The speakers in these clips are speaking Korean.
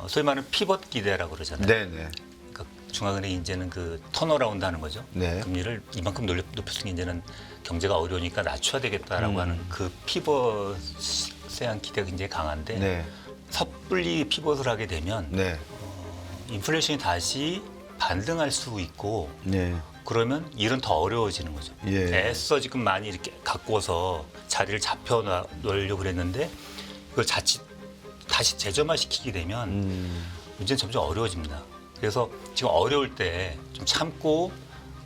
소위 말하는 피벗 기대라고 그러잖아요. 네네. 그러니까 중앙은행이 이제는 그 턴어라운드 하는 거죠. 네. 금리를 이만큼 높였으니 이제는 경제가 어려우니까 낮춰야 되겠다라고 하는 그 피벗에 대한 기대가 굉장히 강한데 네. 섣불리 피벗을 하게 되면 네. 인플레이션이 다시 반등할 수 있고 네. 그러면 일은 더 어려워지는 거죠. 예. 애써 지금 많이 이렇게 갖고서 자리를 잡혀 놓으려고 그랬는데 그걸 다시 재점화시키게 되면 문제는 점점 어려워집니다. 그래서 지금 어려울 때 좀 참고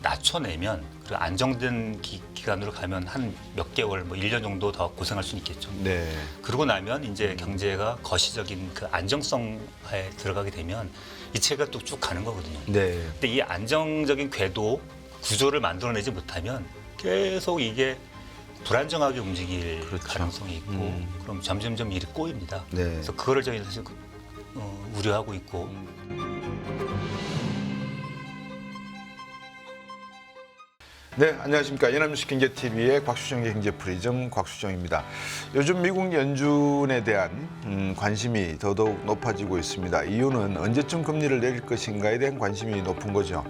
낮춰내면 그리고 안정된 기간으로 가면 한 몇 개월, 뭐 1년 정도 더 고생할 수는 있겠죠. 네. 그러고 나면 이제 경제가 거시적인 그 안정성에 들어가게 되면 이체가 또 쭉 가는 거거든요. 네. 근데 이 안정적인 궤도 구조를 만들어내지 못하면 계속 이게 불안정하게 움직일 그렇죠. 가능성이 있고 그럼 점점점 일이 꼬입니다. 네. 그래서 그거를 저희 사실 우려하고 있고 네, 안녕하십니까. 연합뉴스 경제TV의 곽수정의 경제프리즘 곽수정입니다. 요즘 미국 연준에 대한 관심이 더더욱 높아지고 있습니다. 이유는 언제쯤 금리를 내릴 것인가에 대한 관심이 높은 거죠.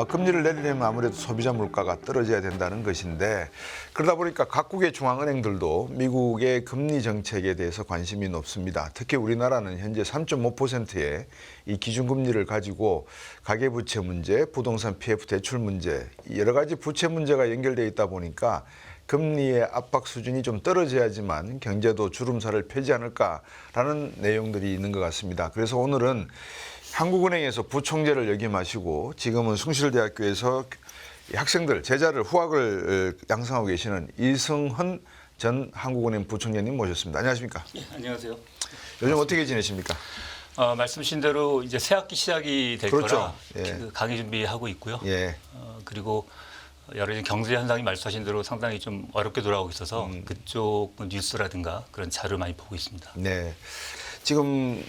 금리를 내리려면 아무래도 소비자 물가가 떨어져야 된다는 것인데 그러다 보니까 각국의 중앙은행들도 미국의 금리 정책에 대해서 관심이 높습니다. 특히 우리나라는 현재 3.5%의 이 기준금리를 가지고 가계부채 문제, 부동산 PF 대출 문제, 여러 가지 부채 문제가 연결되어 있다 보니까 금리의 압박 수준이 좀 떨어져야지만 경제도 주름살을 펴지 않을까라는 내용들이 있는 것 같습니다. 그래서 오늘은 한국은행에서 부총재를 역임하시고 지금은 숭실대학교에서 학생들, 제자를 후학을 양성하고 계시는 이승헌 전 한국은행 부총재님 모셨습니다. 안녕하십니까? 예, 안녕하세요. 요즘 어떻게 지내십니까? 말씀하신 대로 이제 새 학기 시작이 될 그렇죠. 거라 예. 그 강의 준비하고 있고요. 예. 그리고 여러 가지 경제 현상이 말씀하신 대로 상당히 좀 어렵게 돌아오고 있어서 그쪽 뉴스라든가 그런 자료를 많이 보고 있습니다. 네. 지금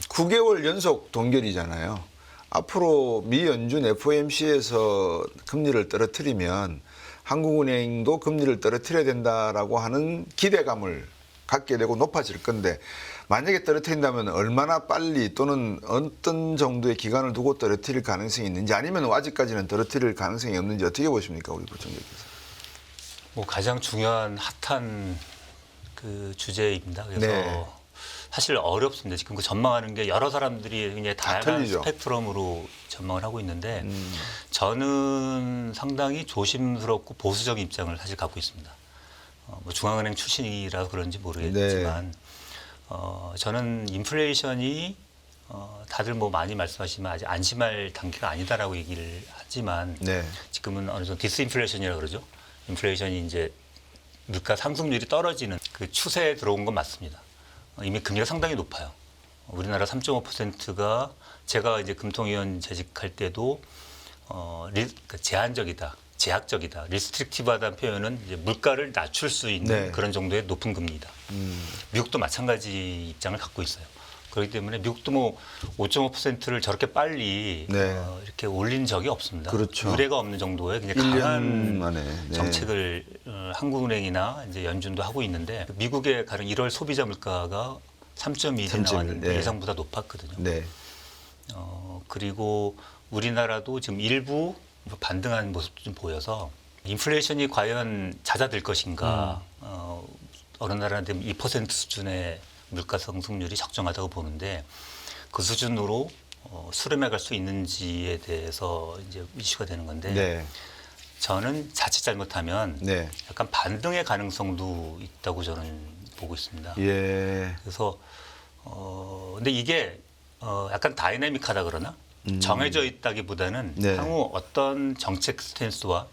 9개월 연속 동결이잖아요. 앞으로 미 연준 FOMC에서 금리를 떨어뜨리면 한국은행도 금리를 떨어뜨려야 된다라고 하는 기대감을 갖게 되고 높아질 건데 만약에 떨어뜨린다면 얼마나 빨리 또는 어떤 정도의 기간을 두고 떨어뜨릴 가능성이 있는지 아니면 아직까지는 떨어뜨릴 가능성이 없는지 어떻게 보십니까, 우리 부총재께서? 뭐 가장 중요한 핫한 그 주제입니다. 그래서 네. 사실 어렵습니다. 지금 그 전망하는 게 여러 사람들이 굉장히 다양한 틀리죠. 스펙트럼으로 전망을 하고 있는데 저는 상당히 조심스럽고 보수적인 입장을 사실 갖고 있습니다. 뭐 중앙은행 출신이라서 그런지 모르겠지만 저는 인플레이션이 다들 뭐 많이 말씀하시면 아직 안심할 단계가 아니다라고 얘기를 하지만 네. 지금은 어느 정도 디스인플레이션이라고 그러죠. 인플레이션이 이제 물가 상승률이 떨어지는 그 추세에 들어온 건 맞습니다. 이미 금리가 상당히 높아요. 우리나라 3.5%가 제가 이제 금통위원 재직할 때도 제한적이다, 제약적이다, 리스트릭티브하다는 표현은 이제 물가를 낮출 수 있는 네. 그런 정도의 높은 금리이다. 미국도 마찬가지 입장을 갖고 있어요. 그렇기 때문에 미국도 뭐 5.5%를 저렇게 빨리 네. 이렇게 올린 적이 없습니다. 그렇죠. 유례가 없는 정도의 굉장히 1년 강한 만에. 네. 정책을 한국은행이나 이제 연준도 하고 있는데 미국의 가령 1월 소비자 물가가 3.1이 나왔는데 네. 예상보다 높았거든요. 네. 그리고 우리나라도 지금 일부 반등하는 모습도 좀 보여서 인플레이션이 과연 잦아들 것인가 어느 나라는 2% 수준의 물가 상승률이 적정하다고 보는데 그 수준으로 수렴해 갈 수 있는지에 대해서 이제 이슈가 되는 건데 네. 저는 자칫 잘못하면 네. 약간 반등의 가능성도 있다고 저는 보고 있습니다. 예. 그래서 근데 이게 약간 다이내믹하다 그러나 정해져 있다기보다는 네. 향후 어떤 정책 스탠스와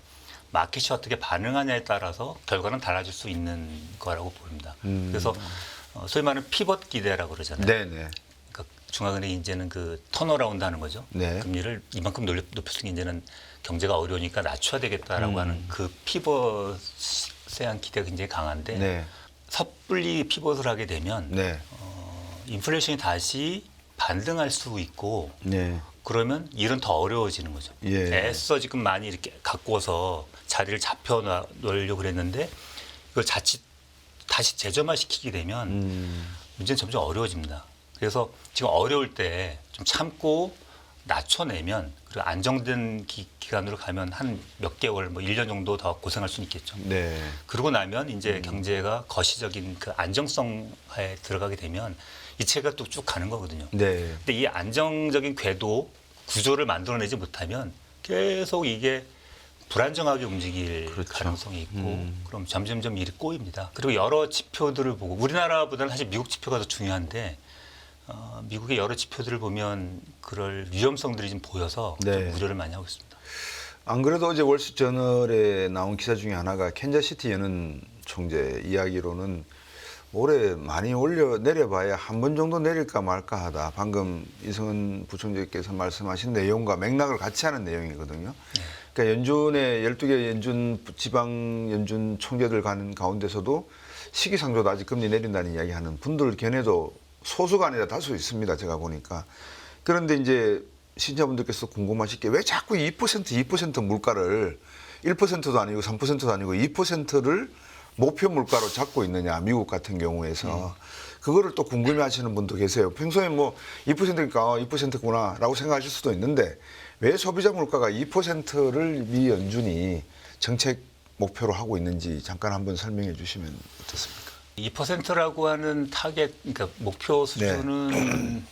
마켓이 어떻게 반응하냐에 따라서 결과는 달라질 수 있는 거라고 보입니다. 그래서 소위 말하는 피벗 기대라고 그러잖아요. 네네. 그러니까 중앙은행이 이제는 그 턴어라운드 하는 거죠. 네. 금리를 이만큼 높였으니 이제는 경제가 어려우니까 낮춰야 되겠다라고 하는 그 피벗에 대한 기대가 굉장히 강한데 네. 섣불리 피벗을 하게 되면 네. 인플레이션이 다시 반등할 수 있고 네. 그러면 일은 더 어려워지는 거죠. 예. 애써 지금 많이 이렇게 갖고서 자리를 잡혀 놓으려고 그랬는데 이걸 자칫 다시 재점화시키게 되면 문제는 점점 어려워집니다. 그래서 지금 어려울 때 좀 참고 낮춰내면 그리고 안정된 기간으로 가면 한 몇 개월, 뭐 1년 정도 더 고생할 수는 있겠죠. 네. 그러고 나면 이제 경제가 거시적인 그 안정성에 들어가게 되면 이체가 또 쭉 가는 거거든요. 네. 근데 이 안정적인 궤도 구조를 만들어내지 못하면 계속 이게 불안정하게 움직일 그렇죠. 가능성이 있고 그럼 점점점 일이 꼬입니다. 그리고 여러 지표들을 보고 우리나라보다는 사실 미국 지표가 더 중요한데 미국의 여러 지표들을 보면 그럴 위험성들이 좀 보여서 네. 좀 우려를 많이 하고 있습니다. 안 그래도 어제 월스트저널에 나온 기사 중에 하나가 캔자시티 연은 총재 이야기로는 올해 많이 내려봐야 한 번 정도 내릴까 말까 하다. 방금 이성은 부총재께서 말씀하신 내용과 맥락을 같이 하는 내용이거든요. 그러니까 연준의 12개 연준 지방 연준 총재들 가운데서도 시기상조도 아직 금리 내린다는 이야기하는 분들 견해도 소수가 아니라 다수 있습니다. 제가 보니까. 그런데 이제 신자분들께서 궁금하실 게 왜 자꾸 2% 물가를 1%도 아니고 3%도 아니고 2%를 목표 물가로 잡고 있느냐, 미국 같은 경우에서. 그거를 또 궁금해하시는 분도 계세요. 평소에 뭐 2%니까 2%구나라고 생각하실 수도 있는데 왜 소비자 물가가 2%를 미 연준이 정책 목표로 하고 있는지 잠깐 한번 설명해 주시면 어떻습니까? 2%라고 하는 타겟, 그러니까 목표 수준은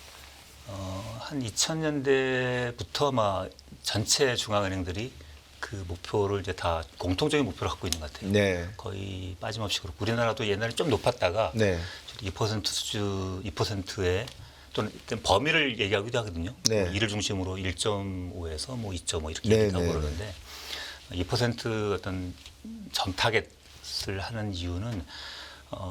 한 2000년대부터 막 전체 중앙은행들이 그 목표를 이제 다 공통적인 목표를 갖고 있는 것 같아요. 네. 거의 빠짐없이 그렇고 우리나라도 옛날에 좀 높았다가 네. 2% 수준, 2%에 또는 일단 범위를 얘기하기도 하거든요. 네. 뭐 이를 중심으로 1.5에서 뭐 2.5 이렇게 네, 얘기하고 네. 그러는데 2% 어떤 점 타겟을 하는 이유는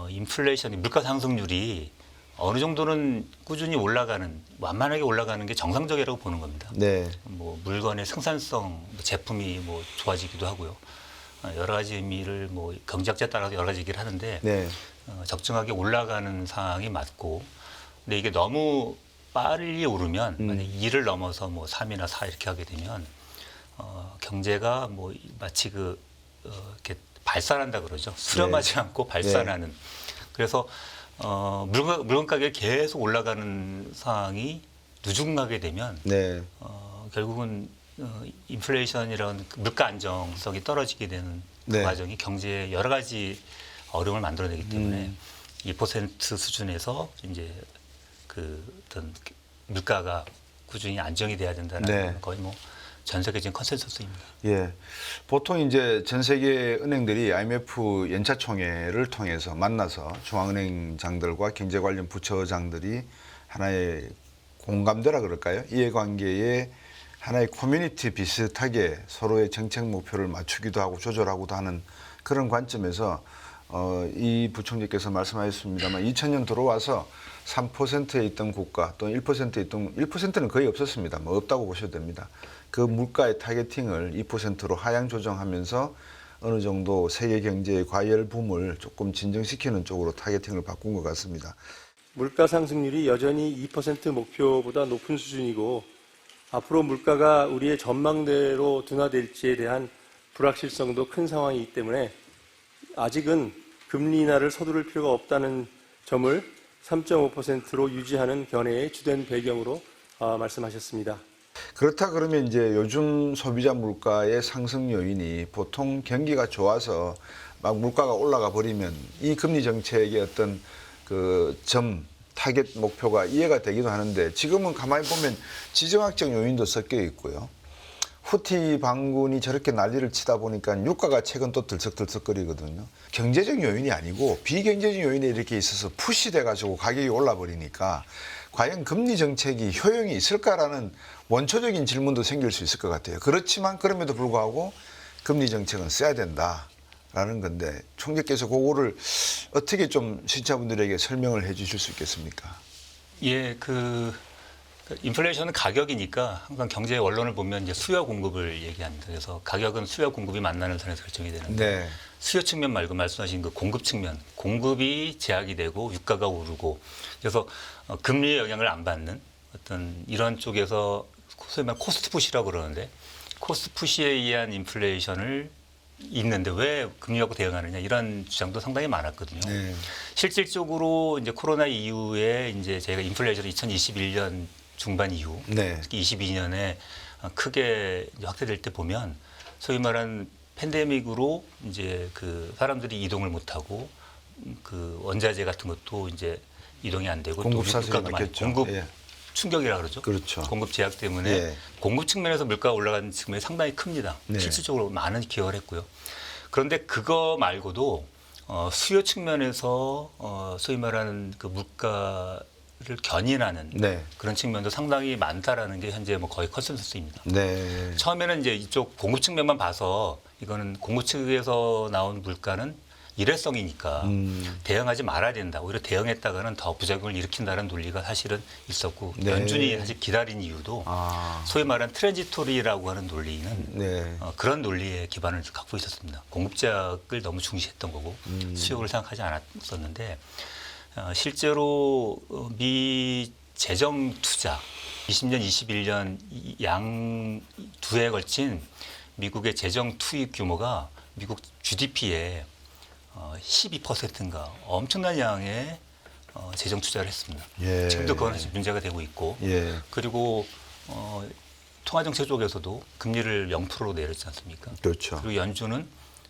인플레이션이 물가 상승률이 어느 정도는 꾸준히 올라가는 완만하게 올라가는 게 정상적이라고 보는 겁니다. 네. 뭐 물건의 생산성, 제품이 뭐 좋아지기도 하고요. 여러 가지 의미를 뭐 경제학자에 따라서 여러 가지 얘기를 하는데 네. 적정하게 올라가는 상황이 맞고, 근데 이게 너무 빨리 오르면 만약 2를 넘어서 뭐 3이나 4 이렇게 하게 되면 경제가 뭐 마치 이렇게 발산한다 그러죠. 수렴하지 않고 발산하는. 그래서 물건 가격이 계속 올라가는 상황이 누중하게 되면 네. 결국은 인플레이션이라는 그 물가 안정성이 떨어지게 되는 그 네. 과정이 경제에 여러 가지 어려움을 만들어내기 때문에 2% 수준에서 이제 그 어떤 물가가 꾸준히 안정이 돼야 된다는 네. 건 거의 뭐 전 세계적인 컨센서스입니다. 예. 보통 이제 전 세계 은행들이 IMF 연차총회를 통해서 만나서 중앙은행장들과 경제 관련 부처장들이 하나의 공감대라 그럴까요? 이해관계에 하나의 커뮤니티 비슷하게 서로의 정책 목표를 맞추기도 하고 조절하고도 하는 그런 관점에서 이 부총재께서 말씀하셨습니다만 2000년 들어와서 3%에 있던 국가 또는 1%에 있던 1%는 거의 없었습니다. 뭐 없다고 보셔도 됩니다. 그 물가의 타겟팅을 2%로 하향 조정하면서 어느 정도 세계 경제의 과열 붐을 조금 진정시키는 쪽으로 타겟팅을 바꾼 것 같습니다. 물가 상승률이 여전히 2% 목표보다 높은 수준이고 앞으로 물가가 우리의 전망대로 둔화될지에 대한 불확실성도 큰 상황이기 때문에 아직은 금리 인하를 서두를 필요가 없다는 점을 3.5%로 유지하는 견해의 주된 배경으로 말씀하셨습니다. 그렇다 그러면 이제 요즘 소비자 물가의 상승 요인이 보통 경기가 좋아서 막 물가가 올라가 버리면 이 금리 정책의 어떤 그 타겟 목표가 이해가 되기도 하는데 지금은 가만히 보면 지정학적 요인도 섞여 있고요. 후티 반군이 저렇게 난리를 치다 보니까 유가가 최근 또 들썩들썩거리거든요. 경제적 요인이 아니고 비경제적 요인이 이렇게 있어서 푸시돼 가지고 가격이 올라 버리니까 과연 금리 정책이 효용이 있을까라는 원초적인 질문도 생길 수 있을 것 같아요. 그렇지만 그럼에도 불구하고 금리 정책은 써야 된다라는 건데 총재께서 그거를 어떻게 좀 시청자분들에게 설명을 해 주실 수 있겠습니까? 예, 인플레이션은 가격이니까 항상 경제 원론을 보면 이제 수요 공급을 얘기합니다. 그래서 가격은 수요 공급이 만나는 선에서 결정이 되는데 네. 수요 측면 말고 말씀하신 그 공급 측면, 공급이 제약이 되고 유가가 오르고 그래서 금리의 영향을 안 받는 어떤 이런 쪽에서 소위 말하면 코스트 푸시라고 그러는데 코스트 푸시에 의한 인플레이션을 있는데 왜 금리 갖고 대응하느냐 이런 주장도 상당히 많았거든요. 네. 실질적으로 이제 코로나 이후에 이제 저희가 인플레이션을 2021년 중반 이후 네. 특히 22년에 크게 이제 확대될 때 보면 소위 말하는 팬데믹으로 이제 그 사람들이 이동을 못하고 그 원자재 같은 것도 이제 이동이 안 되고 공급 또 사슬이 물가도 많이 막혔죠. 공급 예. 충격이라 그러죠. 그렇죠. 공급 제약 때문에 예. 공급 측면에서 물가가 올라가는 측면이 상당히 큽니다. 네. 실질적으로 많은 기여를 했고요. 그런데 그거 말고도 수요 측면에서 소위 말하는 그 물가를 견인하는 네. 그런 측면도 상당히 많다라는 게 현재 뭐 거의 컨센서스입니다. 네. 처음에는 이제 이쪽 공급 측면만 봐서 이거는 공급 측에서 나온 물가는 일회성이니까 대응하지 말아야 된다. 오히려 대응했다가는 더 부작용을 일으킨다는 논리가 사실은 있었고 네. 연준이 사실 기다린 이유도 아. 소위 말하는 트랜지토리라고 하는 논리는 네. 그런 논리에 기반을 갖고 있었습니다. 공급 제약을 너무 중시했던 거고 수요를 생각하지 않았었는데 실제로 미 재정 투자 20년, 21년 양 두 해에 걸친 미국의 재정 투입 규모가 미국 GDP의 12%인가 엄청난 양의 재정 투자를 했습니다. 예. 지금도 그건 사실 문제가 되고 있고 예. 그리고 통화정책 쪽에서도 금리를 0%로 내렸지 않습니까? 그렇죠. 그리고 연준은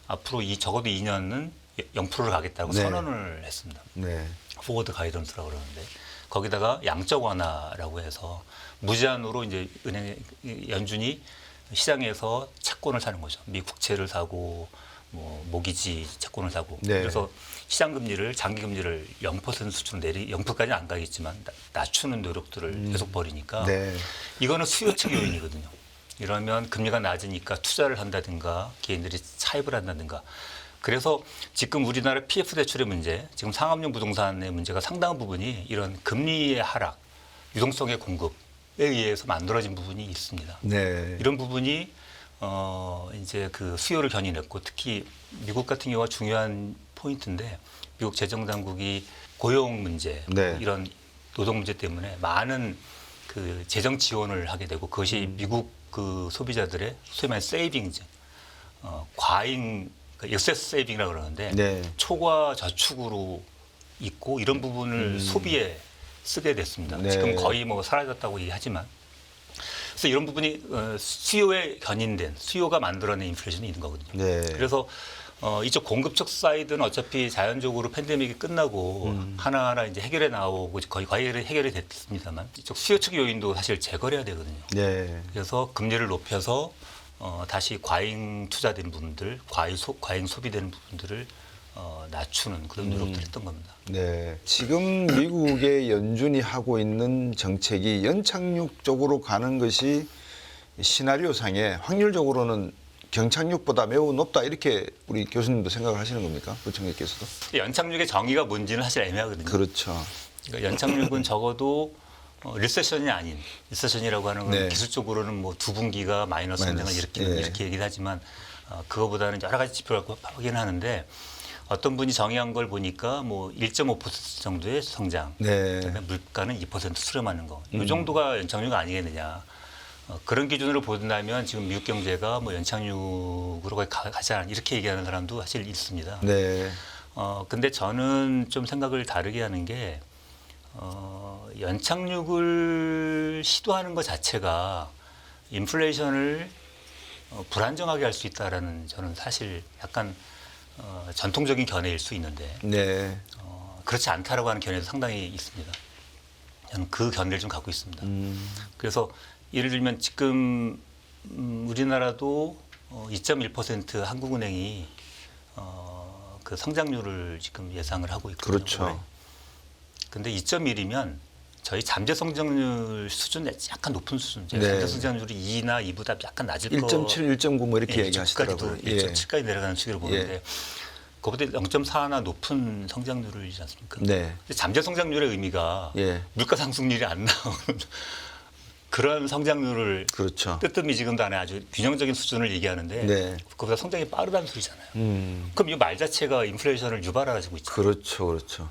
앞으로 적어도 2년은 0%를 가겠다고 네. 선언을 했습니다. 네. 포워드 가이던스라고 그러는데 거기다가 양적 완화라고 해서 무제한으로 이제 은행 연준이 시장에서 채권을 사는 거죠. 미 국채를 사고 뭐 모기지 채권을 사고 네. 그래서 시장 금리를 장기 금리를 0% 수준으로 0%까지 안 가겠지만 낮추는 노력들을 계속 벌이니까 네. 이거는 수요 측 요인이거든요. 이러면 금리가 낮으니까 투자를 한다든가 개인들이 차입을 한다든가 그래서 지금 우리나라 PF 대출의 문제, 지금 상업용 부동산의 문제가 상당한 부분이 이런 금리의 하락, 유동성의 공급에 의해서 만들어진 부분이 있습니다. 네. 이런 부분이 이제 그 수요를 견인했고 특히 미국 같은 경우가 중요한 포인트인데 미국 재정당국이 고용 문제 네. 이런 노동 문제 때문에 많은 그 재정 지원을 하게 되고 그것이 미국 그 소비자들의 소위 말하는 세이빙즈, 과잉 액세스 세이빙이라고 그러는데 네. 초과 저축으로 있고 이런 부분을 소비에 쓰게 됐습니다. 네. 지금 거의 뭐 사라졌다고 얘기하지만 그래서 이런 부분이 수요에 견인된 수요가 만들어낸 인플레이션이 있는 거거든요. 네. 그래서 이쪽 공급 측 사이드는 어차피 자연적으로 팬데믹이 끝나고 하나하나 이제 해결해 나오고 거의 해결이 됐습니다만 이쪽 수요 측 요인도 사실 제거해야 되거든요. 네. 그래서 금리를 높여서 다시 과잉 투자된 부분들, 과잉 소비되는 부분들을 낮추는 그런 노력들을 했던 겁니다. 네. 지금 미국의 연준이 하고 있는 정책이 연착륙 쪽으로 가는 것이 시나리오상에 확률적으로는 경착륙보다 매우 높다 이렇게 우리 교수님도 생각을 하시는 겁니까? 부총리께서도? 연착륙의 정의가 뭔지는 사실 애매하거든요. 그렇죠. 그러니까 연착륙은 적어도 리세션이 아닌 리세션이라고 하는 건 네. 기술적으로는 뭐 두 분기가 마이너스 성장을 예. 이렇게 얘기를 하지만 그거보다는 여러 가지 지표를 확인하는데 어떤 분이 정의한 걸 보니까 뭐 1.5% 정도의 성장, 네. 그다음에 물가는 2% 수렴하는 거, 이 정도가 연착륙 아니겠느냐. 그런 기준으로 본다면 지금 미국 경제가 뭐 연착륙으로 가지 않아 이렇게 얘기하는 사람도 사실 있습니다. 네. 근데 저는 좀 생각을 다르게 하는 게 연착륙을 시도하는 것 자체가 인플레이션을 불안정하게 할 수 있다라는 저는 사실 약간 전통적인 견해일 수 있는데 네. 그렇지 않다라고 하는 견해도 상당히 있습니다. 저는 그 견해를 좀 갖고 있습니다. 그래서 예를 들면 지금 우리나라도 2.1% 한국은행이 그 성장률을 지금 예상을 하고 있거든요. 그렇죠. 근데 2.1이면 저희 잠재 성장률 수준 약간 높은 수준. 네. 잠재 성장률이 2나 2보다 약간 낮을 거. 1.7, 1.9 뭐 이렇게 얘기하시더라고요. 1.7까지 내려가는 추이를 보는데 예. 그보다 0.4나 높은 성장률이지 않습니까? 네. 근데 잠재 성장률의 의미가 예. 물가 상승률이 안 나오는 그런 성장률을 그렇죠. 뜨뜻미지근도 안에 아주 균형적인 수준을 얘기하는데 네. 그보다 성장이 빠르다는 소리잖아요. 그럼 이 말 자체가 인플레이션을 유발하고 있죠. 그렇죠. 그렇죠.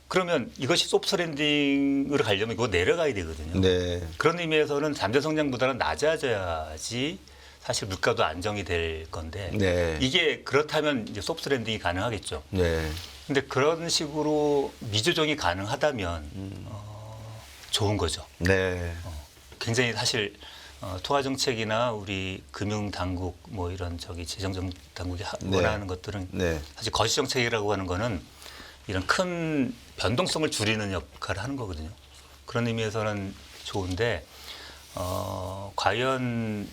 그러면 이것이 소프트 랜딩으로 가려면 이거 내려가야 되거든요. 네. 그런 의미에서는 잠재 성장보다는 낮아져야지 사실 물가도 안정이 될 건데 네. 이게 그렇다면 이제 소프트 랜딩이 가능하겠죠. 네. 근데 그런 식으로 미조정이 가능하다면 좋은 거죠. 네. 굉장히 사실 통화 정책이나 우리 금융 당국 뭐 이런 재정 당국이 네. 원하는 것들은 네. 사실 거시 정책이라고 하는 거는 이런 큰 변동성을 줄이는 역할을 하는 거거든요. 그런 의미에서는 좋은데 과연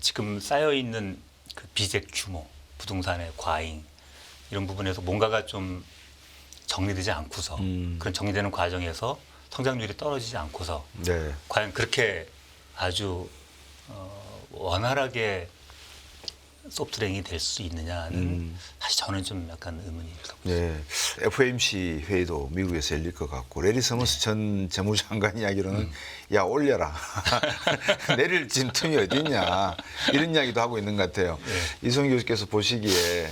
지금 쌓여 있는 그 빚의 규모, 부동산의 과잉 이런 부분에서 뭔가가 좀 정리되지 않고서 그런 정리되는 과정에서 성장률이 떨어지지 않고서 네. 과연 그렇게 아주 원활하게 소프트랭이 될 수 있느냐는 사실 저는 좀 약간 의문이 들고 네. FOMC 회의도 미국에서 열릴 것 같고 레리 서머스 전 재무장관 이야기로는 야 올려라 내릴 틈이 어딨냐 이런 이야기도 하고 있는 것 같아요. 이성 교수께서 보시기에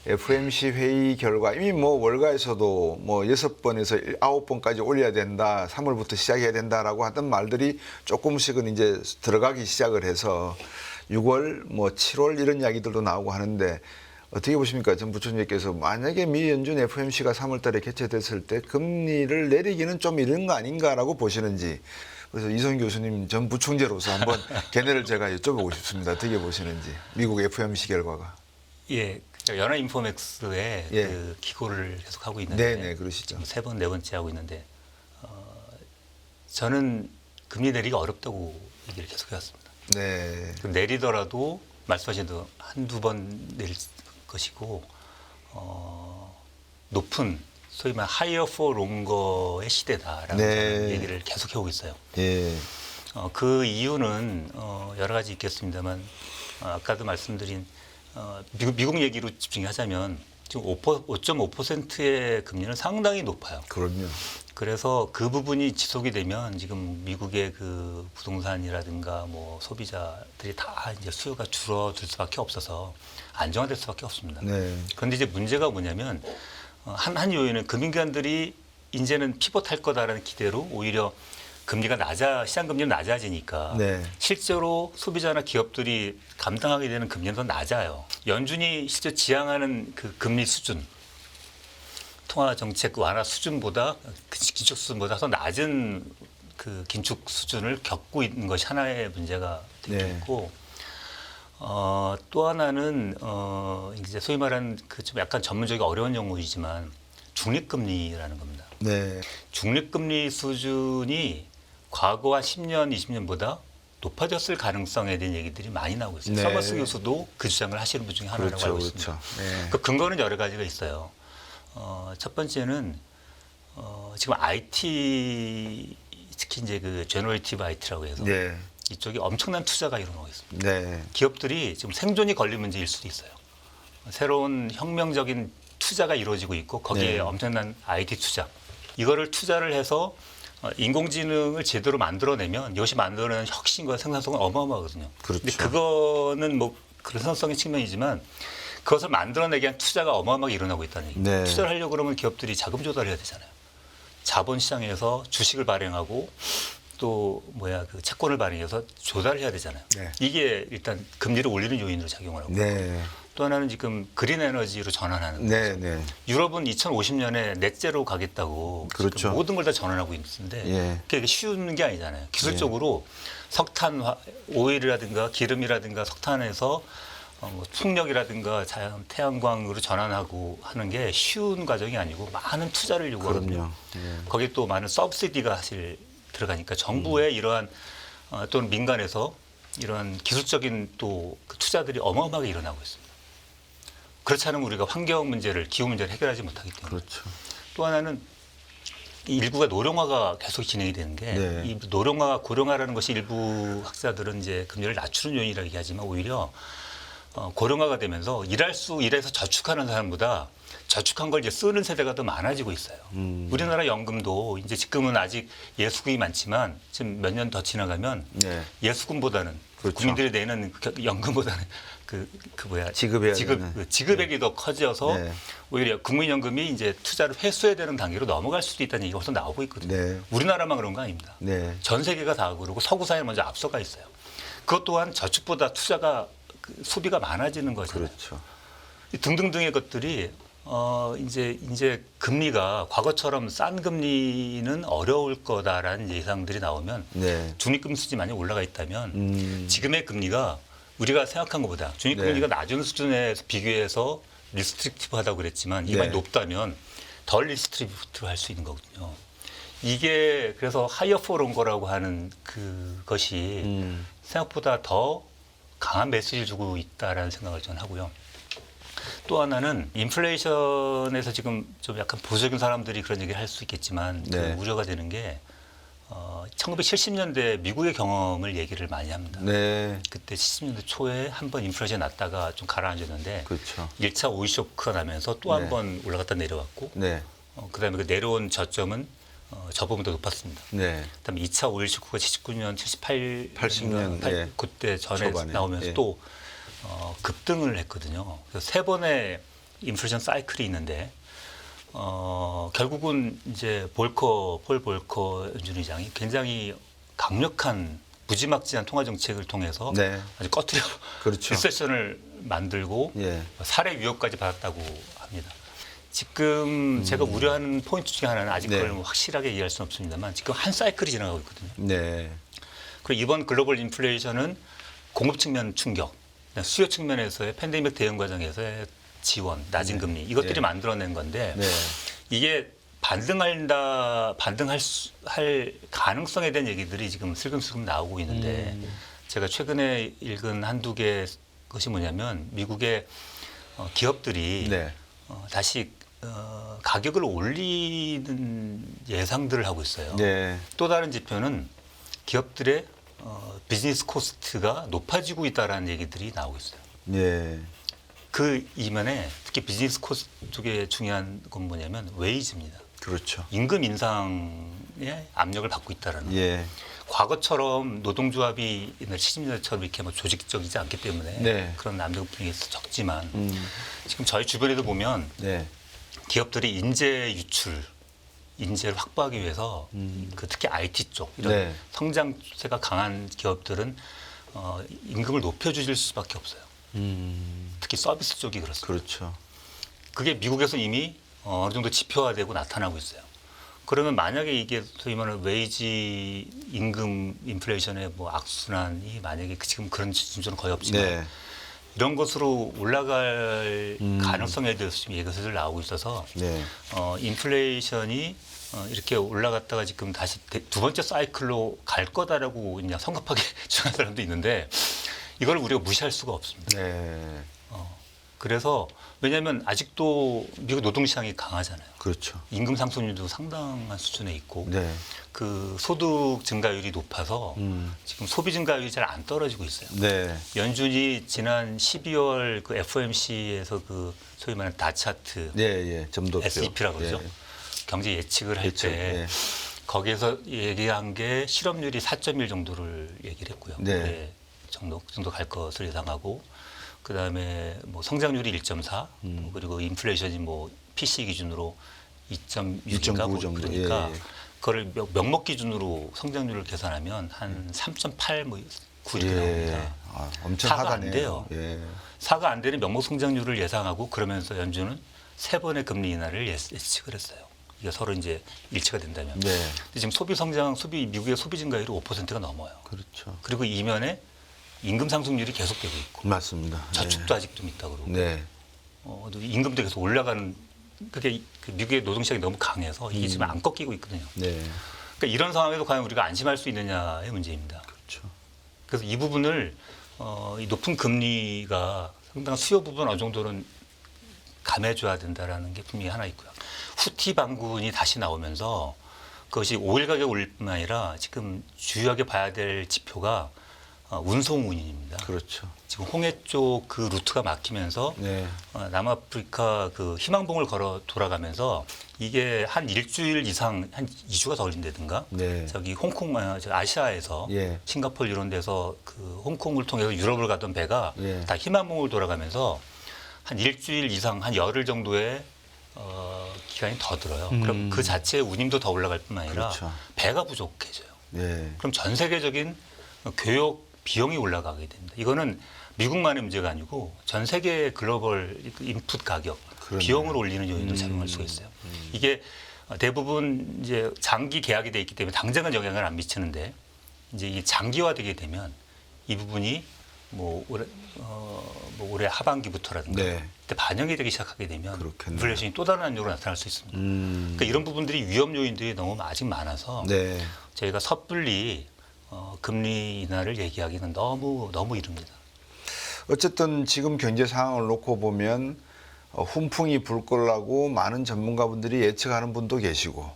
FOMC 회의 결과 이미 뭐 월가에서도 뭐 6번에서 9번까지 올려야 된다, 3월부터 시작해야 된다라고 하던 말들이 조금씩은 이제 들어가기 시작을 해서 6월, 뭐 7월 이런 이야기들도 나오고 하는데 어떻게 보십니까? 전 부총리께서 만약에 미 연준 FOMC가 3월 달에 개최됐을 때 금리를 내리기는 좀 이런 거 아닌가라고 보시는지. 그래서 이성 교수님 전 부총재로서 한번 견해를 제가 여쭤보고 싶습니다. 어떻게 보시는지. 미국 FOMC 결과가. 예, 연합인포맥스에 예. 그 기고를 계속 하고 있는데 네네, 그러시죠. 3번, 4번째 하고 있는데 저는 금리 내리기가 어렵다고 얘기를 계속 해왔습니다. 네. 내리더라도 말씀하신 대로 한두 번 내릴 것이고 높은 소위 말하는 higher for longer의 시대다라는 네. 저는 얘기를 계속 해오고 있어요. 예. 그 이유는 여러 가지 있겠습니다만 아까도 말씀드린 미국 얘기로 집중하자면 지금 5.5%의 금리는 상당히 높아요. 그럼요. 그래서 그 부분이 지속이 되면 지금 미국의 그 부동산이라든가 뭐 소비자들이 다 이제 수요가 줄어들 수밖에 없어서 안정화될 수밖에 없습니다. 네. 그런데 이제 문제가 뭐냐면 한 요인은 금융기관들이 이제는 피벗할 거다라는 기대로 오히려 시장 금리는 낮아지니까 네. 실제로 소비자나 기업들이 감당하게 되는 금리는 더 낮아요. 연준이 실제 지향하는 그 금리 수준, 통화 정책 완화 수준보다 긴축 수준보다 더 낮은 그 긴축 수준을 겪고 있는 것이 하나의 문제가 되고 네. 있고 또 하나는 이제 소위 말하는 그 좀 약간 전문적이 어려운 용어이지만 중립금리라는 겁니다. 네. 중립금리 수준이 과거 한 10년, 20년보다 높아졌을 가능성에 대한 얘기들이 많이 나오고 있어요. 네. 서머스 교수도 그 주장을 하시는 분 중에 하나라고 그렇죠, 알고 그렇죠. 있습니다. 네. 그 근거는 여러 가지가 있어요. 첫 번째는 지금 IT 특히 이제 그 제너레이티브 IT라고 해서 네. 이쪽이 엄청난 투자가 일어나고 있습니다. 네. 기업들이 지금 생존이 걸린 문제일 수도 있어요. 새로운 혁명적인 투자가 이루어지고 있고 거기에 네. 엄청난 IT 투자. 이거를 투자를 해서 인공지능을 제대로 만들어내면 이것이 만들어내는 혁신과 생산성은 어마어마하거든요. 그렇죠. 근데 그거는 뭐 그런 생산성의 측면이지만 그것을 만들어내기 위한 투자가 어마어마하게 일어나고 있다는 얘기예요. 네. 투자를 하려고 그러면 기업들이 자금 조달을 해야 되잖아요. 자본시장에서 주식을 발행하고 또 그 채권을 발행해서 조달을 해야 되잖아요. 네. 이게 일단 금리를 올리는 요인으로 작용을 하고 네. 또 하나는 지금 그린 에너지로 전환하는 네. 거죠. 네. 유럽은 2050년에 넷제로 가겠다고 그렇죠. 지금 모든 걸 다 전환하고 있는데 예. 그게 쉬운 게 아니잖아요. 기술적으로 석탄, 오일이라든가 기름이라든가 석탄에서 뭐 풍력이라든가 태양광으로 전환하고 하는 게 쉬운 과정이 아니고 많은 투자를 요구하거든요. 그럼요. 예. 거기에 또 많은 서브시디가 사실 들어가니까 정부의 이러한 또는 민간에서 이러한 기술적인 또 그 투자들이 어마어마하게 일어나고 있습니다. 그렇지 않으면 우리가 환경 문제를, 기후 문제를 해결하지 못하기 때문에. 그렇죠. 또 하나는 이 일부가 노령화가 계속 진행이 되는 게 네. 이 노령화, 고령화라는 것이 일부 학자들은 이제 금리를 낮추는 요인이라고 얘기하지만 오히려 고령화가 되면서 일해서 저축하는 사람보다 저축한 걸 이제 쓰는 세대가 더 많아지고 있어요. 우리나라 연금도 이제 지금은 아직 예수금이 많지만 지금 몇 년 더 지나가면 네. 예수금보다는 그렇죠. 국민들이 내는 연금보다는 지급해야 되는. 지급액이 더 커져서 네. 오히려 국민연금이 이제 투자를 회수해야 되는 단계로 넘어갈 수도 있다는 얘기가 벌써 나오고 있거든요. 네. 우리나라만 그런 거 아닙니다. 네. 전 세계가 다 그러고 서구 사회 먼저 앞서가 있어요. 그것 또한 저축보다 투자가 소비가 많아지는 거잖아요. 그렇죠. 이 등등등의 것들이 이제 금리가 과거처럼 싼 금리는 어려울 거다라는 예상들이 나오면 네. 중립금 수준이 많이 올라가 있다면 지금의 금리가 우리가 생각한 것보다 중립금리가 네. 낮은 수준에 비교해서 리스트릭티브하다고 그랬지만 이게 많이 네. 높다면 덜 리스트릭티브로 할 수 있는 거거든요. 이게 그래서 하이어 포런 거라고 하는 그것이 생각보다 더 강한 메시지를 주고 있다라는 생각을 저는 하고요. 또 하나는 인플레이션에서 지금 좀 약간 보수적인 사람들이 그런 얘기를 할 수 있겠지만 네. 그 우려가 되는 게 1970년대 미국의 경험을 얘기를 많이 합니다. 네. 그때 70년대 초에 한 번 인플레이션이 났다가 좀 가라앉았는데 그렇죠. 1차 오일 쇼크가 나면서 또 한 네. 번 올라갔다 내려왔고 네. 그다음에 그 내려온 저점은 저보다 높았습니다. 네. 그다음에 2차 오일 쇼크가 79년, 78, 80년, 예. 그때 전에 초반에, 나오면서 예. 또 급등을 했거든요. 그래서 세 번의 인플레이션 사이클이 있는데 결국은 이제 폴 볼커 연준 의장이 굉장히 강력한 무지막지한 통화 정책을 통해서 네. 아주 꺼트려 그렇죠. 리세션을 만들고 예. 살해 위협까지 받았다고 합니다. 지금 제가 우려하는 포인트 중에 하나는 아직 네. 그걸 확실하게 이해할 수는 없습니다만 지금 한 사이클이 지나가고 있거든요. 네. 그리고 이번 글로벌 인플레이션은 공급 측면 충격, 수요 측면에서의 팬데믹 대응 과정에서의 지원, 낮은 금리 이것들이 네. 만들어낸 건데 네. 이게 반등할 가능성에 대한 얘기들이 지금 슬금슬금 나오고 있는데 제가 최근에 읽은 한두 개 것이 뭐냐면 미국의 기업들이 네. 다시 가격을 올리는 예상들을 하고 있어요. 네. 또 다른 지표는 기업들의 비즈니스 코스트가 높아지고 있다라는 얘기들이 나오고 있어요. 네. 그 이면에 특히 비즈니스 코스트 쪽에 중요한 건 뭐냐면 웨이즈입니다. 그렇죠. 임금 인상에 압력을 받고 있다라는. 예. 과거처럼 노동조합이 옛날 70년대처럼 이렇게 뭐 조직적이지 않기 때문에 네. 그런 압력 분위기가 적지만 지금 저희 주변에도 보면 네. 기업들이 인재 유출, 인재를 확보하기 위해서 그 특히 IT 쪽 이런 네. 성장세가 강한 기업들은 임금을 높여주실 수밖에 없어요. 특히 서비스 쪽이 그렇습니다. 그렇죠. 그게 미국에서 이미 어느 정도 지표화되고 나타나고 있어요. 그러면 만약에 이게 소위 말하는 웨이지 임금 인플레이션의 뭐 악순환이 만약에 지금 그런 진전은 거의 없지만 네. 이런 것으로 올라갈 가능성에 대해서 지금 얘기가 나오고 있어서 네. 인플레이션이 이렇게 올라갔다가 지금 다시 두 번째 사이클로 갈 거다라고 그냥 성급하게 주장하는 사람도 있는데 이걸 우리가 무시할 수가 없습니다. 네. 그래서 왜냐하면 아직도 미국 노동시장이 강하잖아요. 그렇죠. 임금 상승률도 상당한 수준에 있고 네. 그 소득 증가율이 높아서 지금 소비 증가율이 잘 안 떨어지고 있어요. 네. 연준이 지난 12월 그 FOMC에서 그 소위 말하는 다차트 예, 예. 점도표. SEP라고 그러죠. 예. 경제 예측을 할 예측, 때 예. 거기에서 얘기한 게 실업률이 4.1 정도를 얘기를 했고요. 네. 올해 정도 갈 것을 예상하고 그다음에 뭐 성장률이 1.4 그리고 인플레이션이 뭐 PC 기준으로 2.6인가 2.9 정도. 그러니까 예, 예. 그걸 명목 기준으로 성장률을 계산하면 한 3.8 뭐 9 이렇게 나옵니다. 아, 엄청 사가 안 하가네요. 돼요. 예. 사가 안 되는 명목 성장률을 예상하고 그러면서 연준은 세 번의 금리 인하를 예측을 했어요. 이게 서로 이제 일치가 된다면. 네. 근데 지금 미국의 소비 증가율이 5%가 넘어요. 그렇죠. 그리고 이면에 임금 상승률이 계속되고 있고 맞습니다. 저축도 아직도 있다고 그러고 네. 또 임금도 계속 올라가는 그게 그 미국의 노동시장이 너무 강해서 이게 지금 안 꺾이고 있거든요. 네. 그러니까 이런 상황에서 과연 우리가 안심할 수 있느냐의 문제입니다. 그렇죠. 그래서 이 부분을 이 높은 금리가 상당한 수요 부분 어느 정도는 감해줘야 된다라는 게 분명히 하나 있고요. 후티 반군이 다시 나오면서 그것이 오일 가격 올릴 뿐만 아니라 지금 주요하게 봐야 될 지표가 운송 운임입니다. 그렇죠. 지금 홍해 쪽 그 루트가 막히면서 네. 남아프리카 그 희망봉을 걸어 돌아가면서 이게 한 일주일 이상 한 2주가 더 걸린다든가 네. 저기 홍콩 아시아에서 예. 싱가포르 이런 데서 그 홍콩을 통해서 유럽을 가던 배가 예. 다 희망봉을 돌아가면서 한 일주일 이상 한 열흘 정도의 기간이 더 들어요. 그럼 그 자체의 운임도 더 올라갈 뿐만 아니라 그렇죠. 배가 부족해져요. 네. 그럼 전 세계적인 교역 비용이 올라가게 됩니다. 이거는 미국만의 문제가 아니고 전 세계 글로벌 인풋 가격, 그러네요. 비용을 올리는 요인으로 작용할 수가 있어요. 이게 대부분 이제 장기 계약이 돼 있기 때문에 당장은 영향을 안 미치는데 이제 이 장기화되게 되면 이 부분이 뭐 올해 하반기부터라든가 네. 그때 반영이 되기 시작하게 되면 그렇겠네요. 인플레이션이 또 다른 한쪽으로 나타날 수 있습니다. 그러니까 이런 부분들이 위험 요인들이 너무 아직 많아서 네. 저희가 섣불리 금리 인하를 얘기하기는 너무 이릅니다. 어쨌든 지금 경제 상황을 놓고 보면 훈풍이 불 거라고 많은 전문가분들이 예측하는 분도 계시고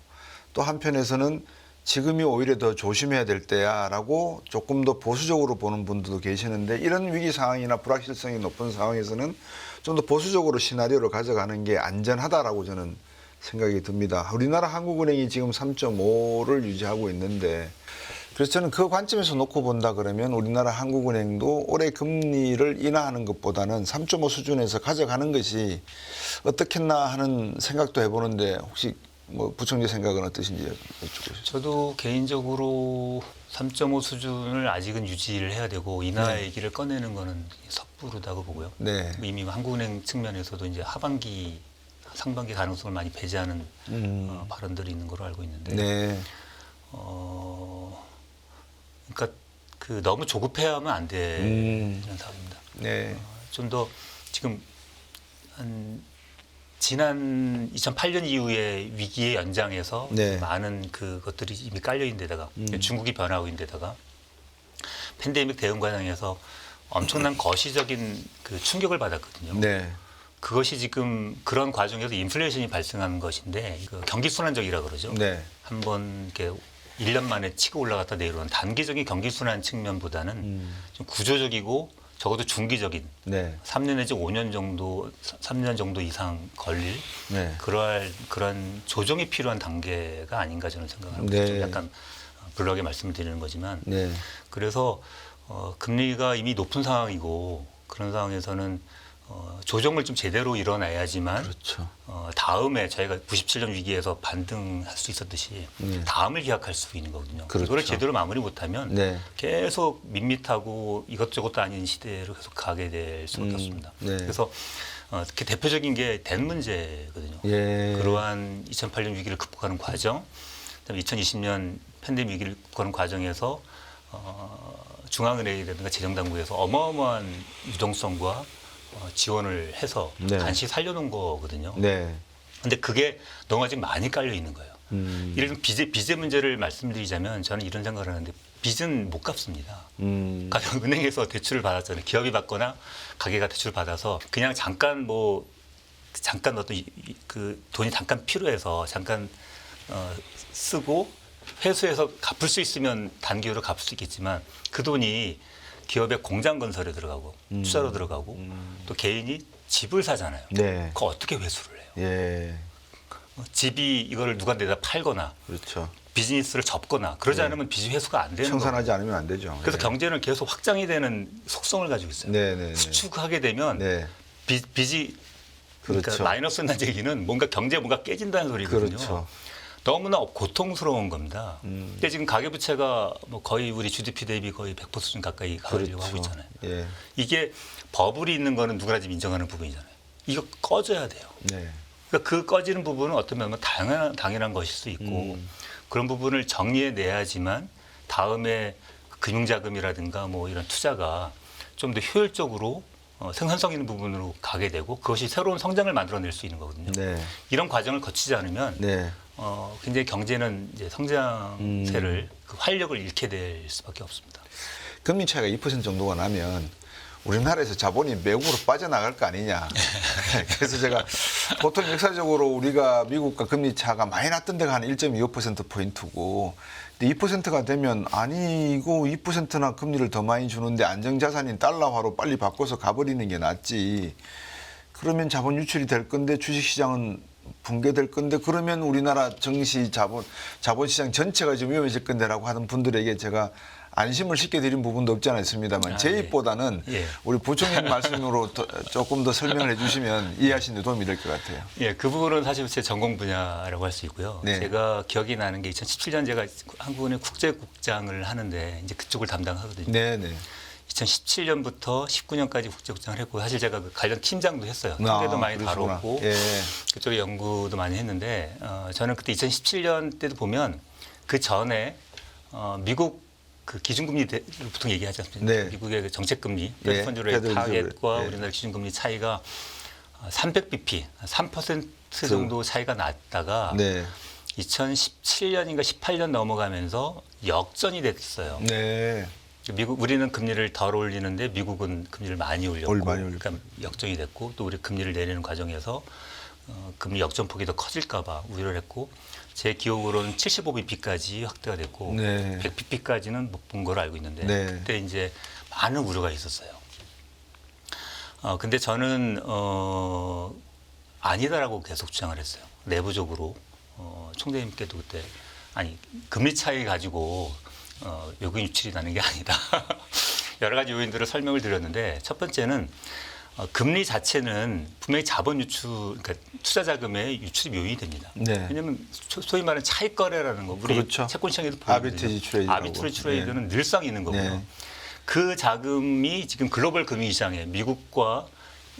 또 한편에서는 지금이 오히려 더 조심해야 될 때야라고 조금 더 보수적으로 보는 분들도 계시는데 이런 위기 상황이나 불확실성이 높은 상황에서는 좀 더 보수적으로 시나리오를 가져가는 게 안전하다라고 저는 생각이 듭니다. 우리나라 한국은행이 지금 3.5를 유지하고 있는데 그래서 저는 그 관점에서 놓고 본다 그러면 우리나라 한국은행도 올해 금리를 인하하는 것보다는 3.5 수준에서 가져가는 것이 어떻겠나 하는 생각도 해보는데 혹시 뭐 부총재 생각은 어떠신지 여쭙고 싶습니다. 저도 개인적으로 3.5 수준을 아직은 유지를 해야 되고 인하 네. 얘기를 꺼내는 거는 섣부르다고 보고요. 네. 이미 한국은행 측면에서도 이제 하반기, 상반기 가능성을 많이 배제하는 발언들이 있는 걸로 알고 있는데, 네. 그러니까 그 너무 조급해하면 안 되는 상황입니다. 네. 좀 더 지금 한 지난 2008년 이후의 위기의 연장에서 네. 많은 그것들이 이미 깔려 있는 데다가 중국이 변하고 있는 데다가 팬데믹 대응 과정에서 엄청난 거시적인 그 충격을 받았거든요. 네. 그것이 지금 그런 과정에서 인플레이션이 발생하는 것인데 그 경기 순환적이라 그러죠. 네. 한번 이렇게 1년 만에 치고 올라갔다 내려오는 단기적인 경기 순환 측면보다는 좀 구조적이고 적어도 중기적인 네. 3년 내지 5년 정도, 3년 정도 이상 걸릴 네. 그런 조정이 필요한 단계가 아닌가 저는 생각합니다. 네. 좀 약간 블럭에 말씀을 드리는 거지만 네. 그래서 금리가 이미 높은 상황이고 그런 상황에서는 조정을 좀 제대로 일어나야지만 그렇죠. 다음에 저희가 97년 위기에서 반등할 수 있었듯이 다음을 기약할 수 있는 거거든요. 그렇죠. 그거를 제대로 마무리 못하면 네. 계속 밋밋하고 이것저것도 아닌 시대로 계속 가게 될 수밖에 없습니다. 네. 그래서 특히 대표적인 게 된 문제거든요. 예. 그러한 2008년 위기를 극복하는 과정, 그다음에 2020년 팬데믹 위기를 극복하는 과정에서 중앙은행이라든가 재정당국에서 어마어마한 유동성과 지원을 해서 네. 간신히 살려놓은 거거든요. 네. 근데 그게 너무 아직 많이 깔려 있는 거예요. 예를 들면 빚의 문제를 말씀드리자면 저는 이런 생각을 하는데 빚은 못 갚습니다. 가령 은행에서 대출을 받았잖아요. 기업이 받거나 가게가 대출을 받아서 그냥 잠깐 어떤 그 돈이 잠깐 필요해서 잠깐 쓰고 회수해서 갚을 수 있으면 단기로 갚을 수 있겠지만 그 돈이 기업의 공장 건설에 들어가고 투자로 들어가고 또 개인이 집을 사잖아요. 네. 그거 어떻게 회수를 해요? 예. 집이 이거를 누가 내다 팔거나 그렇죠. 비즈니스를 접거나 그러지 않으면 빚이 회수가 안 되는 거예요. 청산하지 않으면 안 되죠. 그래서 예. 경제는 계속 확장이 되는 속성을 가지고 있어요. 네, 네, 네. 수축하게 되면 네. 빚이 그러니까 그렇죠. 마이너스 난다는 얘기는 뭔가 깨진다는 소리거든요. 그렇죠. 너무나 고통스러운 겁니다. 근데 지금 가계부채가 뭐 거의 우리 GDP 대비 거의 100% 수준 가까이 가려고 하고 있잖아요. 예. 이게 버블이 있는 거는 누구나 지금 인정하는 부분이잖아요. 이거 꺼져야 돼요. 네. 그러니까 그 꺼지는 부분은 어떤 면은 당연한 것일 수 있고 그런 부분을 정리해 내야지만 다음에 금융자금이라든가 뭐 이런 투자가 좀 더 효율적으로 생산성 있는 부분으로 가게 되고 그것이 새로운 성장을 만들어낼 수 있는 거거든요. 네. 이런 과정을 거치지 않으면 네. 굉장히 경제는 이제 성장세를 그 활력을 잃게 될 수밖에 없습니다. 금리 차이가 2% 정도가 나면 우리나라에서 자본이 외국으로 빠져나갈 거 아니냐. 그래서 제가 보통 역사적으로 우리가 미국과 금리 차가 많이 났던 데가 한 1.25%포인트고 근데 2%가 되면 아니 이거 2%나 금리를 더 많이 주는데 안정자산인 달러화로 빨리 바꿔서 가버리는 게 낫지. 그러면 자본 유출이 될 건데 주식시장은 붕괴될 건데 그러면 우리나라 증시 자본시장 전체가 좀 위험해질 건데라고 하는 분들에게 제가 안심을 시켜드린 부분도 없지 않아 있습니다만 제 예. 입보다는 예. 우리 부총리 말씀으로 조금 더 설명을 해주시면 이해하시는 데 도움이 될 것 같아요. 예, 그 부분은 사실 제 전공 분야라고 할 수 있고요. 네. 제가 기억이 나는 게 2017년 제가 한국은행 국제국장을 하는데 이제 그쪽을 담당하거든요. 네네. 2017년부터 19년까지 국제국장을 했고 사실 제가 그 관련 팀장도 했어요. 통계도 많이 그러시구나. 다뤘고 예. 그쪽에 연구도 많이 했는데 저는 그때 2017년 때도 보면 그 전에 미국 그 기준금리 보통 얘기하지 않습니까? 네. 미국의 그 정책금리, 예, 패드펀드의 패드 타겟과 예. 우리나라 기준금리 차이가 300bp, 3% 정도 차이가 났다가 네. 2017년인가 18년 넘어가면서 역전이 됐어요. 네. 우리는 금리를 덜 올리는데 미국은 금리를 많이 올렸고, 많이 올렸고. 그러니까 역전이 됐고 또 우리 금리를 내리는 과정에서 금리 역전폭이 더 커질까봐 우려를 했고 제 기억으로는 75bp까지 확대가 됐고 네. 100bp까지는 못 본 걸로 알고 있는데 네. 그때 이제 많은 우려가 있었어요. 근데 저는 아니다라고 계속 주장을 했어요. 내부적으로 총재님께도 그때 아니 금리 차이 가지고 외국인 유출이 나는 게 아니다. 여러 가지 요인들을 설명을 드렸는데 첫 번째는 금리 자체는 분명히 자본 유출, 그러니까 투자 자금의 유출이 요인이 됩니다. 네. 왜냐하면 소위 말하는 차익 거래라는 거, 우리 그렇죠. 채권 시장에도 아비트리지 트레이드라고. 아비트리지 트레이드는 늘상 있는 거고요. 네. 그 자금이 지금 글로벌 금융 시장에 미국과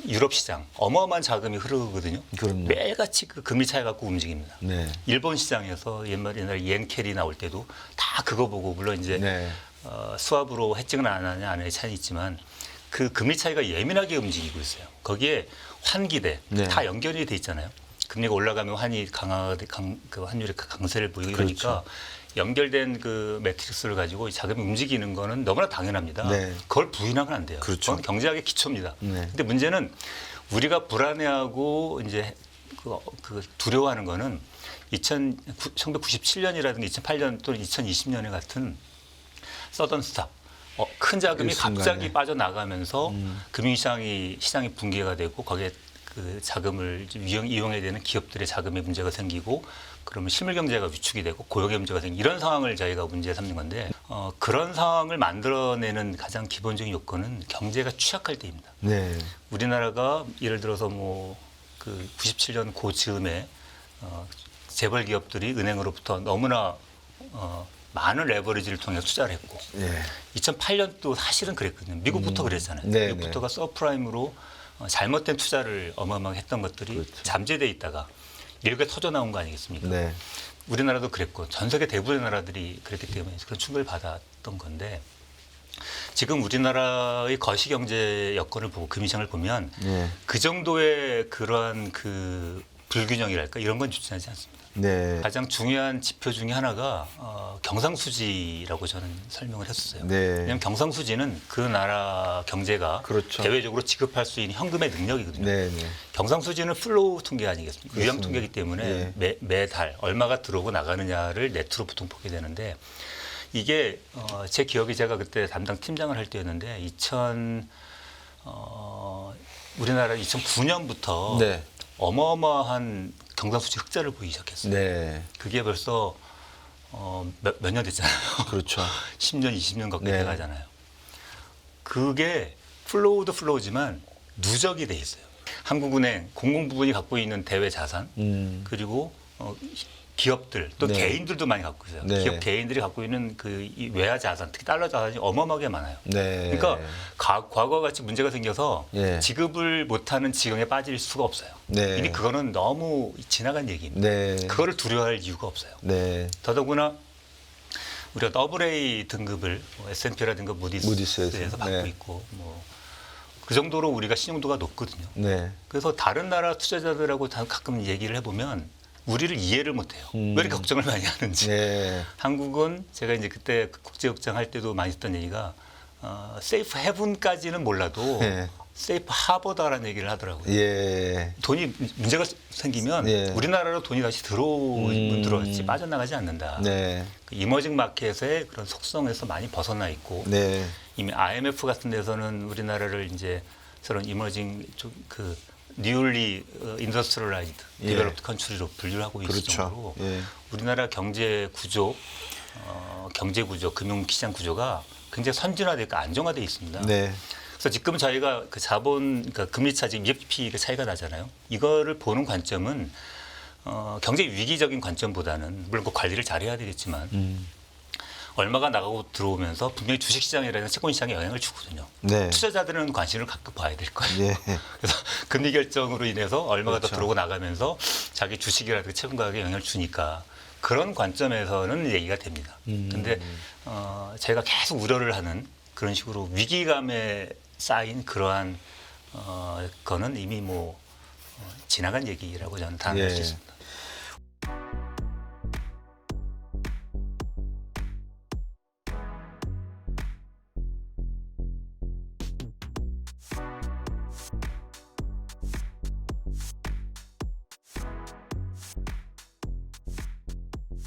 유럽 시장 어마어마한 자금이 흐르거든요. 그럼요. 매일같이 그 금리 차이 갖고 움직입니다. 네. 일본 시장에서 옛날 옌캐리 나올 때도 다 그거 보고 물론 이제 네. 수압으로 해증을 안 하냐 안 하냐 차이 있지만 그 금리 차이가 예민하게 움직이고 있어요. 거기에 환기대 네. 다 연결이 돼 있잖아요. 금리가 올라가면 환이 그 환율의 강세를 보이고 이러니까 그렇죠. 연결된 그 매트릭스를 가지고 이 자금이 움직이는 거는 너무나 당연합니다. 네. 그걸 부인하면 안 돼요. 그렇죠. 그건 경제학의 기초입니다. 네. 근데 문제는 우리가 불안해하고 이제 그 두려워하는 거는 1997년이라든가 2008년 또는 2020년에 같은 서던 스탑. 큰 자금이 일순간에. 갑자기 빠져나가면서 금융시장이 붕괴가 되고 거기에 그 자금을 이용해야 되는 기업들의 자금에 문제가 생기고 그러면 실물 경제가 위축이 되고 고용의 문제가 생기고 이런 상황을 저희가 문제 삼는 건데 그런 상황을 만들어내는 가장 기본적인 요건은 경제가 취약할 때입니다. 네. 우리나라가 예를 들어서 뭐 그 97년 그 즈음에 재벌 기업들이 은행으로부터 너무나 많은 레버리지를 통해 투자를 했고 네. 2008년도 사실은 그랬거든요. 미국부터 그랬잖아요. 네, 미국부터가 서프라임으로 잘못된 투자를 어마어마하게 했던 것들이 그렇죠. 잠재돼 있다가 일개 터져 나온 거 아니겠습니까? 네. 우리나라도 그랬고 전 세계 대부분의 나라들이 그랬기 때문에 그런 충격을 받았던 건데 지금 우리나라의 거시경제 여건을 보고 금융시장을 보면 네. 그 정도의 그러한 그 불균형이랄까 이런 건 주진하지 않습니다. 네. 가장 중요한 지표 중에 하나가 경상수지라고 저는 설명을 했었어요. 네. 왜냐하면 경상수지는 그 나라 경제가 그렇죠. 대외적으로 지급할 수 있는 현금의 능력이거든요. 네. 네. 경상수지는 플로우 통계 아니겠습니까? 그렇습니다. 유형 통계이기 때문에 예. 매달 얼마가 들어오고 나가느냐를 네트로 보통 보게 되는데 이게 제 기억이 제가 그때 담당 팀장을 할 때였는데 우리나라 2009년부터 네. 어마어마한 경상수지 흑자를 보이기 시작했어요. 네. 그게 벌써 몇 년 됐잖아요. 그렇죠. 10년, 20년 가까이 네. 돼가잖아요. 그게 플로우도 플로우지만 누적이 돼 있어요. 한국은행 공공부문이 갖고 있는 대외 자산 그리고 기업들 또 네. 개인들도 많이 갖고 있어요. 네. 기업 개인들이 갖고 있는 그 이 외화 자산, 특히 달러 자산이 어마어마하게 많아요. 네. 그러니까 과거와 같이 문제가 생겨서 예. 지급을 못하는 지경에 빠질 수가 없어요. 네. 이미 그거는 너무 지나간 얘기입니다. 네. 그거를 두려워할 이유가 없어요. 네. 더더구나 우리가 AA 등급을 S&P라든가 무디스에서 무디스에서, 받고 네. 있고 뭐 그 정도로 우리가 신용도가 높거든요. 네. 그래서 다른 나라 투자자들하고 가끔 얘기를 해보면 우리를 이해를 못해요. 왜 이렇게 걱정을 많이 하는지. 네. 한국은 제가 이제 그때 국제국장 할 때도 많이 했던 얘기가 세이프 헤븐까지는 몰라도 네. 세이프 하버다라는 얘기를 하더라고요. 예. 돈이 문제가 생기면 예. 우리나라로 돈이 다시 들어오지 빠져나가지 않는다. 네. 그 이머징 마켓의 그런 속성에서 많이 벗어나 있고 네. 이미 IMF 같은 데서는 우리나라를 이제 저런 이머징 그 뉴얼리 인더스트리얼라이즈드 예. 디벨롭드 컨트리로 분류를 하고 있을 그렇죠. 정도로 예. 우리나라 경제 구조, 금융 시장 구조가 굉장히 선진화되고 안정화되어 있습니다. 네. 그래서 지금 저희가 그 자본, 그러니까 금리 차 지금 EFP 차이가 나잖아요. 이거를 보는 관점은 경제 위기적인 관점보다는 물론 그 관리를 잘해야 되겠지만 얼마가 나가고 들어오면서 분명히 주식시장이라는 채권시장에 영향을 주거든요. 네. 투자자들은 관심을 갖고 봐야 될 거예요. 예. 그래서 금리 결정으로 인해서 얼마가 그렇죠. 더 들어오고 나가면서 자기 주식이라든가 채권 가격에 영향을 주니까 그런 관점에서는 얘기가 됩니다. 근데 제가 계속 우려를 하는 그런 식으로 위기감에 쌓인 그러한 거는 이미 뭐 지나간 얘기라고 저는 단언할 수 예. 있습니다.